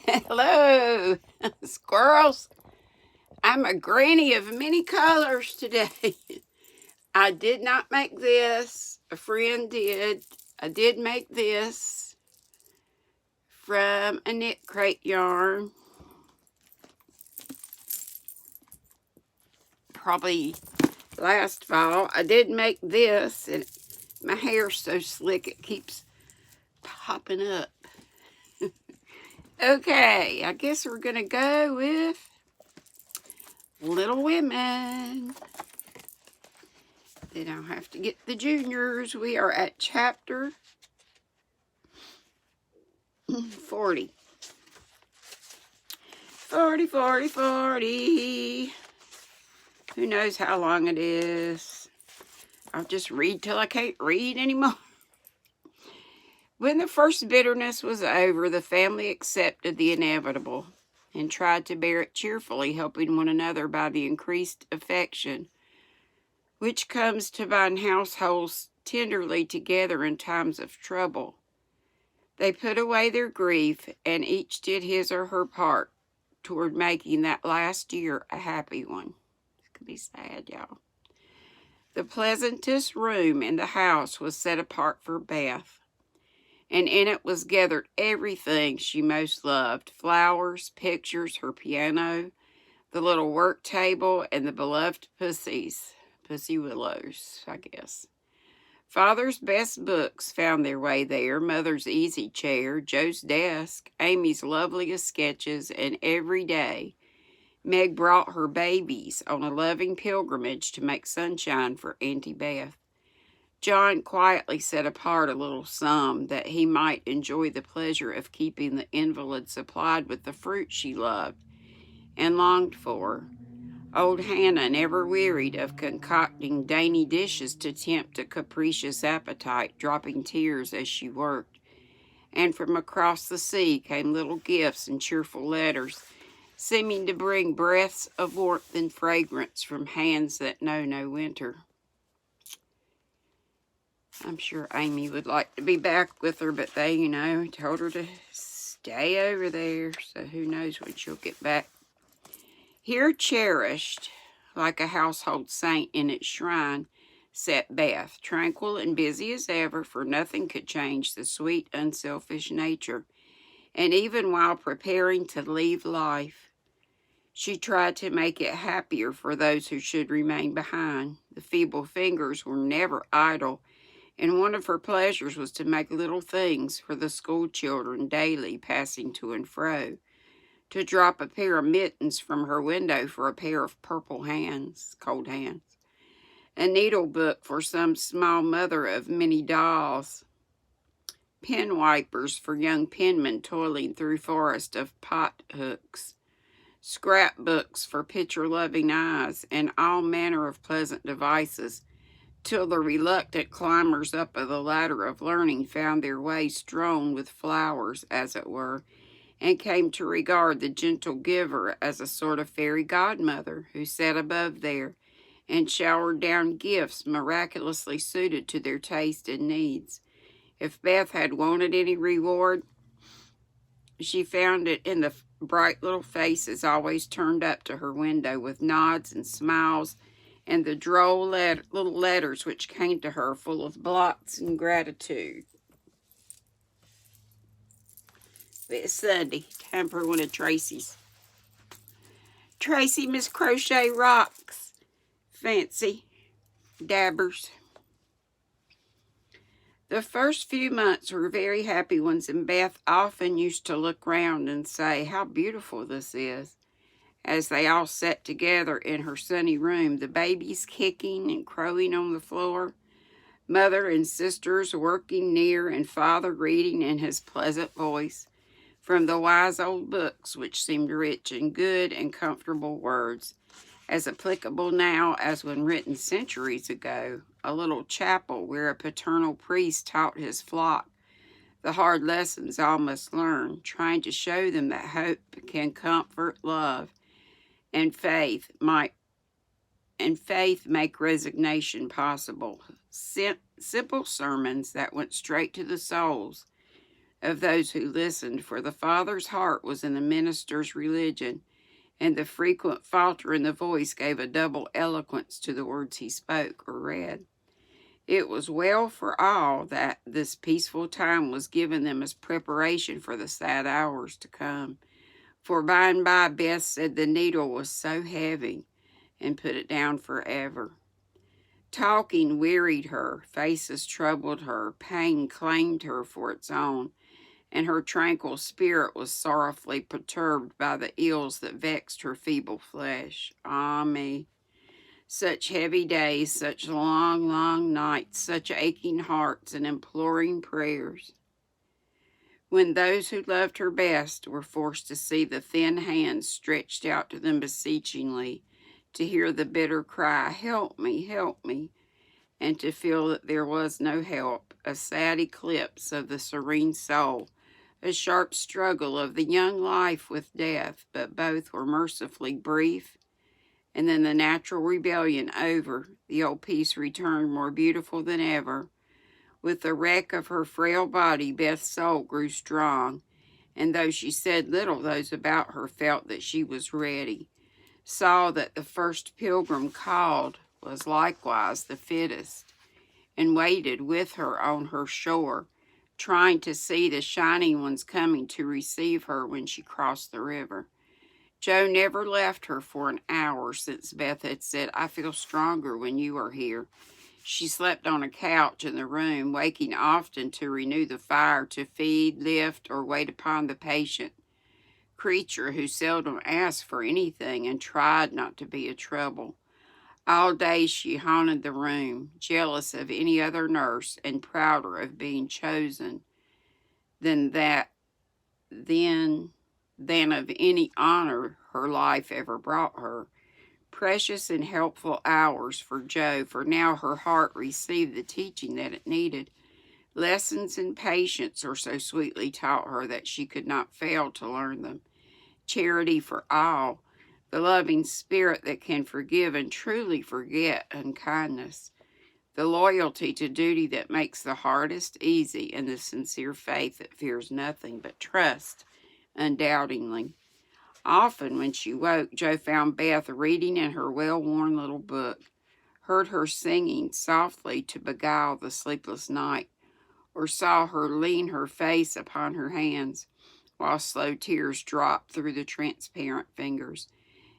Hello, squirrels. I'm a granny of many colors today. I did not make this. A friend did. I did make this from a knit crate yarn. Probably last fall. I did make this, and my hair's so slick it keeps popping up. Okay, I guess we're going to go with Little Women. Then I'll have to get the juniors. We are at chapter 40. 40, 40, 40. Who knows how long it is? I'll just read till I can't read anymore. When the first bitterness was over, the family accepted the inevitable and tried to bear it cheerfully, helping one another by the increased affection which comes to bind households tenderly together in times of trouble. They put away their grief, and each did his or her part toward making that last year a happy one. This could be sad, y'all. The pleasantest room in the house was set apart for Beth, and in it was gathered everything she most loved: flowers, pictures, her piano, the little work table, and the beloved pussy willows, I guess. Father's best books found their way there, Mother's easy chair, Joe's desk, Amy's loveliest sketches, and every day Meg brought her babies on a loving pilgrimage to make sunshine for Auntie Beth. John quietly set apart a little sum that he might enjoy the pleasure of keeping the invalid supplied with the fruit she loved and longed for. Old Hannah never wearied of concocting dainty dishes to tempt a capricious appetite, dropping tears as she worked. And from across the sea came little gifts and cheerful letters, seeming to bring breaths of warmth and fragrance from hands that know no winter. I'm sure Amy would like to be back with her, but they, told her to stay over there, so who knows when she'll get back. Here cherished, like a household saint in its shrine, sat Beth, tranquil and busy as ever, for nothing could change the sweet, unselfish nature. And even while preparing to leave life, she tried to make it happier for those who should remain behind. The feeble fingers were never idle, and one of her pleasures was to make little things for the school children daily passing to and fro. To drop a pair of mittens from her window for a pair of purple hands, cold hands. A needle book for some small mother of many dolls. Pen wipers for young penmen toiling through forest of pot hooks. Scrapbooks for picture-loving eyes, and all manner of pleasant devices, till the reluctant climbers up the ladder of learning found their way strewn with flowers, as it were, and came to regard the gentle giver as a sort of fairy godmother who sat above there and showered down gifts miraculously suited to their taste and needs. If Beth had wanted any reward, she found it in the bright little faces always turned up to her window with nods and smiles, and the droll little letters which came to her full of blots and gratitude. It's Sunday, time for one of Tracy's. Tracy Miss Crochet Rocks. Fancy dabbers. The first few months were very happy ones, and Beth often used to look round and say, "How beautiful this is," as they all sat together in her sunny room, the babies kicking and crowing on the floor, mother and sisters working near, and father reading in his pleasant voice from the wise old books which seemed rich in good and comfortable words, as applicable now as when written centuries ago, a little chapel where a paternal priest taught his flock the hard lessons all must learn, trying to show them that hope can comfort, love, and faith make resignation possible. Simple sermons that went straight to the souls, of those who listened, for the Father's heart was in the minister's religion, and the frequent falter in the voice gave a double eloquence to the words he spoke or read. It was well for all that this peaceful time was given them as preparation for the sad hours to come. For by and by Beth said the needle was so heavy, and put it down forever. Talking wearied her, faces troubled her, pain claimed her for its own, and her tranquil spirit was sorrowfully perturbed by the ills that vexed her feeble flesh. Ah me! Such heavy days, such long, long nights, such aching hearts and imploring prayers. When those who loved her best were forced to see the thin hands stretched out to them beseechingly, to hear the bitter cry, help me, and to feel that there was no help, a sad eclipse of the serene soul, a sharp struggle of the young life with death, but both were mercifully brief. And then the natural rebellion over, the old peace returned more beautiful than ever. With the wreck of her frail body, Beth's soul grew strong, and though she said little, those about her felt that she was ready, saw that the first pilgrim called was likewise the fittest, and waited with her on her shore, trying to see the shining ones coming to receive her when she crossed the river. Joe never left her for an hour since Beth had said, I feel stronger when you are here. She slept on a couch in the room, waking often to renew the fire, to feed, lift, or wait upon the patient creature who seldom asked for anything and tried not to be a trouble. All day she haunted the room, jealous of any other nurse and prouder of being chosen than of any honor her life ever brought her. Precious and helpful hours for Joe, for now her heart received the teaching that it needed. Lessons in patience are so sweetly taught her that she could not fail to learn them. Charity for all, the loving spirit that can forgive and truly forget unkindness, the loyalty to duty that makes the hardest easy, and the sincere faith that fears nothing but trust undoubtingly. Often when she woke, Joe found Beth reading in her well-worn little book, heard her singing softly to beguile the sleepless night, or saw her lean her face upon her hands while slow tears dropped through the transparent fingers.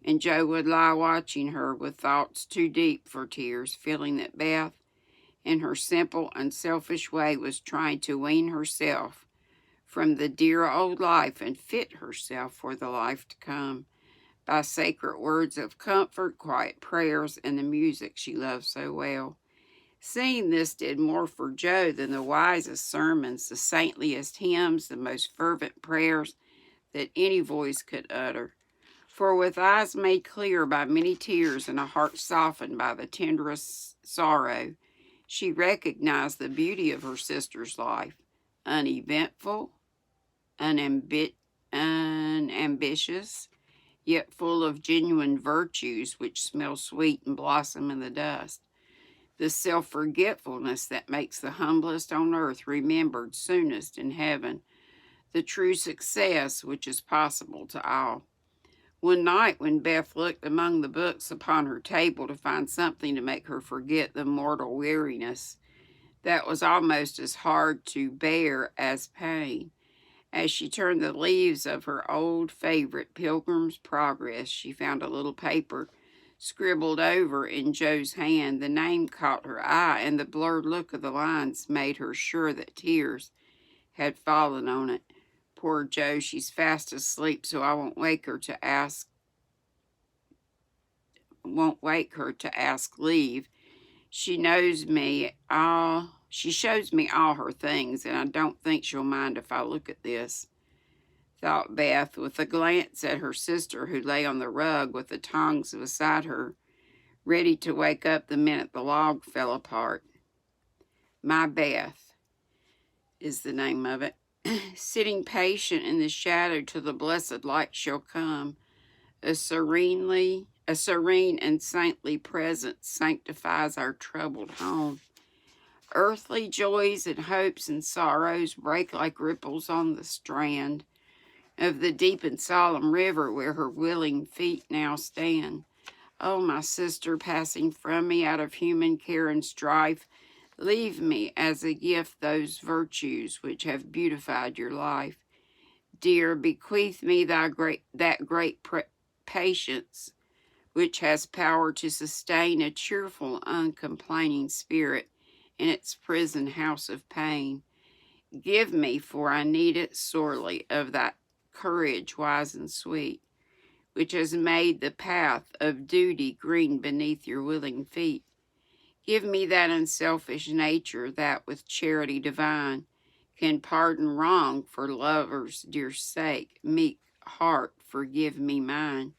And Joe would lie watching her with thoughts too deep for tears, feeling that Beth, in her simple, unselfish way, was trying to wean herself from the dear old life and fit herself for the life to come by sacred words of comfort, quiet prayers, and the music she loved so well. Seeing this did more for Joe than the wisest sermons, the saintliest hymns, the most fervent prayers that any voice could utter. For with eyes made clear by many tears and a heart softened by the tenderest sorrow, she recognized the beauty of her sister's life, uneventful, unambitious, yet full of genuine virtues which smell sweet and blossom in the dust. The self-forgetfulness that makes the humblest on earth remembered soonest in heaven. The true success which is possible to all. One night when Beth looked among the books upon her table to find something to make her forget the mortal weariness that was almost as hard to bear as pain, as she turned the leaves of her old favorite Pilgrim's Progress, she found a little paper scribbled over in Joe's hand. The name caught her eye, and the blurred look of the lines made her sure that tears had fallen on it. Poor Joe, she's fast asleep, so I won't wake her to ask leave. She shows me all her things, and I don't think she'll mind if I look at this, thought Beth, with a glance at her sister, who lay on the rug with the tongs beside her, ready to wake up the minute the log fell apart. My Beth is the name of it. Sitting patient in the shadow till the blessed light shall come, a serene and saintly presence sanctifies our troubled home. Earthly joys and hopes and sorrows break like ripples on the strand of the deep and solemn river where her willing feet now stand. Oh, my sister, passing from me out of human care and strife, leave me as a gift those virtues which have beautified your life. Dear, bequeath me that great patience which has power to sustain a cheerful, uncomplaining spirit in its prison house of pain. Give me, for I need it sorely, of that courage wise and sweet, which has made the path of duty green beneath your willing feet. Give me that unselfish nature that with charity divine can pardon wrong for lover's dear sake. Meek heart, forgive me mine.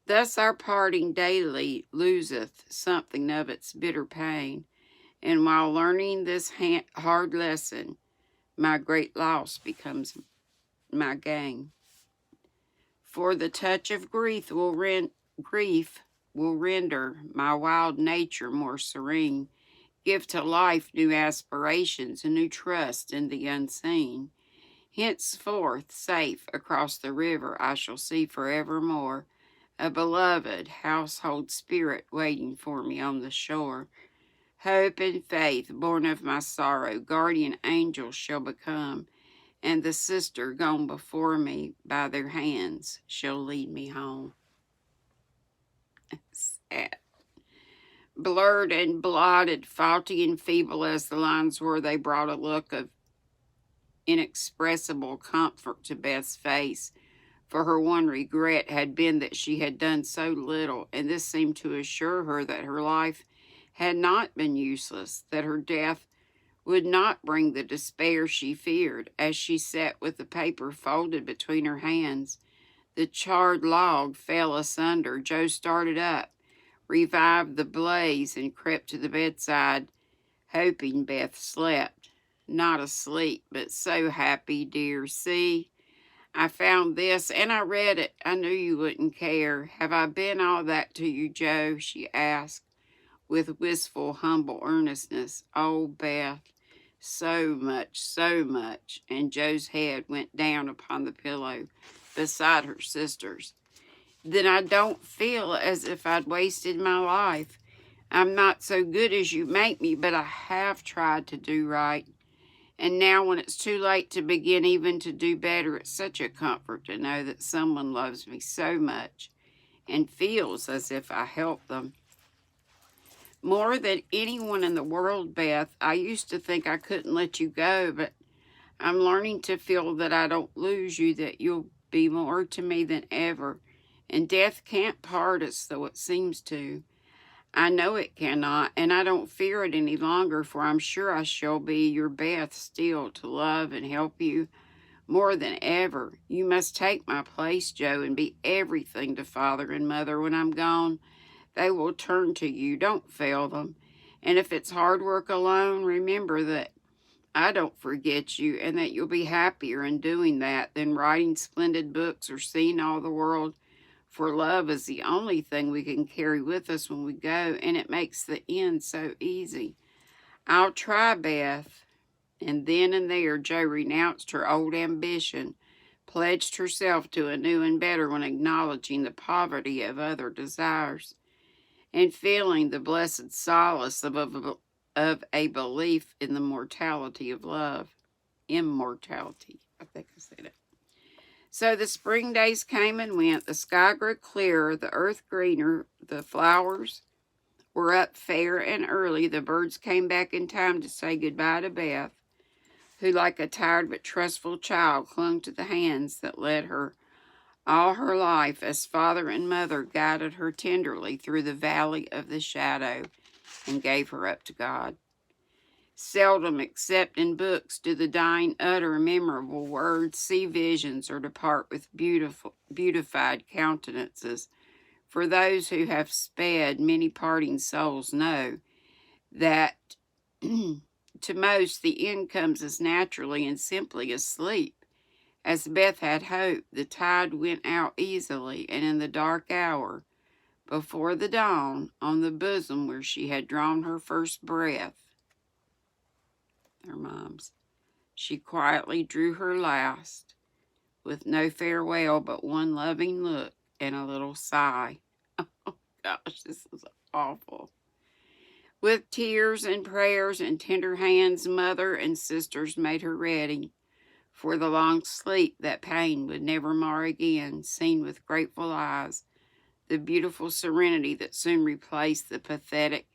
Thus our parting daily loseth something of its bitter pain, and while learning this hard lesson, my great loss becomes my gain. For the touch of grief will render my wild nature more serene, give to life new aspirations, a new trust in the unseen. Henceforth, safe across the river, I shall see forevermore a beloved household spirit waiting for me on the shore. Hope and faith, born of my sorrow, guardian angels shall become, and the sister gone before me by their hands shall lead me home. Sad. Blurred and blotted, faulty and feeble as the lines were, they brought a look of inexpressible comfort to Beth's face, for her one regret had been that she had done so little, and this seemed to assure her that her life had not been useless, that her death would not bring the despair she feared. As she sat with the paper folded between her hands, the charred log fell asunder. Joe started up, revived the blaze, and crept to the bedside, hoping Beth slept. Not asleep, but so happy, dear. See, I found this, and I read it. I knew you wouldn't care. Have I been all that to you, Joe? She asked, with wistful, humble earnestness. Oh, Beth, so much. And Joe's head went down upon the pillow beside her sister's. Then I don't feel as if I'd wasted my life. I'm not so good as you make me, but I have tried to do right. And now when it's too late to begin even to do better, it's such a comfort to know that someone loves me so much and feels as if I help them. More than anyone in the world, Beth, I used to think I couldn't let you go, but I'm learning to feel that I don't lose you, that you'll be more to me than ever. And death can't part us, though it seems to. I know it cannot, and I don't fear it any longer, for I'm sure I shall be your Beth still, to love and help you more than ever. You must take my place, Joe, and be everything to Father and Mother when I'm gone. They will turn to you. Don't fail them. And if it's hard work alone, remember that I don't forget you, and that you'll be happier in doing that than writing splendid books or seeing all the world. For love is the only thing we can carry with us when we go, and it makes the end so easy. I'll try, Beth. And then and there, Jo renounced her old ambition, pledged herself to a new and better one, acknowledging the poverty of other desires, and feeling the blessed solace of a belief in the mortality of love. Immortality. I think I said it. So the spring days came and went. The sky grew clearer, the earth greener, the flowers were up fair and early. The birds came back in time to say goodbye to Beth, who, like a tired but trustful child, clung to the hands that led her all her life as father and mother guided her tenderly through the valley of the shadow and gave her up to God. Seldom, except in books, do the dying utter memorable words, see visions, or depart with beautified countenances. For those who have sped, many parting souls know that to most the end comes as naturally and simply as sleep. As Beth had hoped, the tide went out easily, and in the dark hour, before the dawn, on the bosom where she had drawn her first breath, her mom's. She quietly drew her last, with no farewell but one loving look and a little sigh. Oh gosh, this is awful. With tears and prayers and tender hands, mother and sisters made her ready for the long sleep that pain would never mar again, seen with grateful eyes, the beautiful serenity that soon replaced the pathetic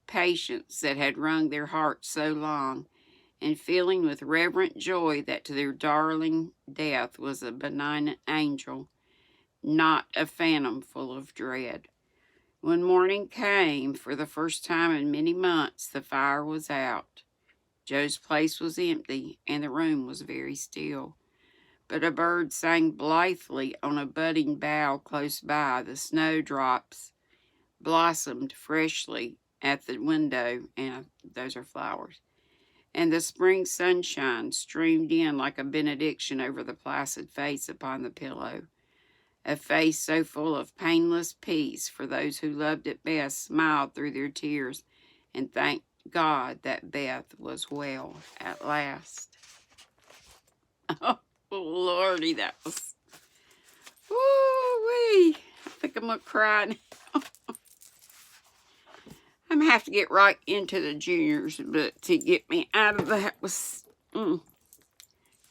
patience that had wrung their hearts so long, and feeling with reverent joy that to their darling death was a benignant angel, not a phantom full of dread. When morning came, for the first time in many months, the fire was out. Joe's place was empty, and the room was very still. But a bird sang blithely on a budding bough close by. The snowdrops blossomed freshly at the window, and those are flowers. And the spring sunshine streamed in like a benediction over the placid face upon the pillow. A face so full of painless peace, for those who loved it best smiled through their tears and thanked God that Beth was well at last. Oh, Lordy, that was... Woo-wee. I think I'm going to cry now. I'm going to have to get right into the juniors, but to get me out of that was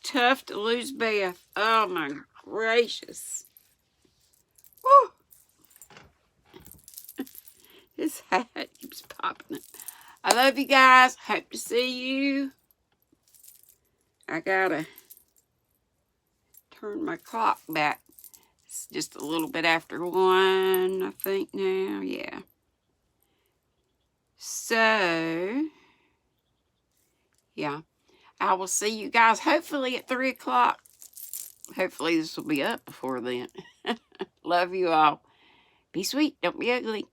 tough to lose Beth. Oh, my gracious. Woo. His hat keeps popping it. I love you guys. Hope to see you. I gotta turn my clock back. It's just a little bit after 1, I think now. Yeah. So, yeah. I will see you guys hopefully at 3 o'clock. Hopefully this will be up before then. Love you all. Be sweet. Don't be ugly.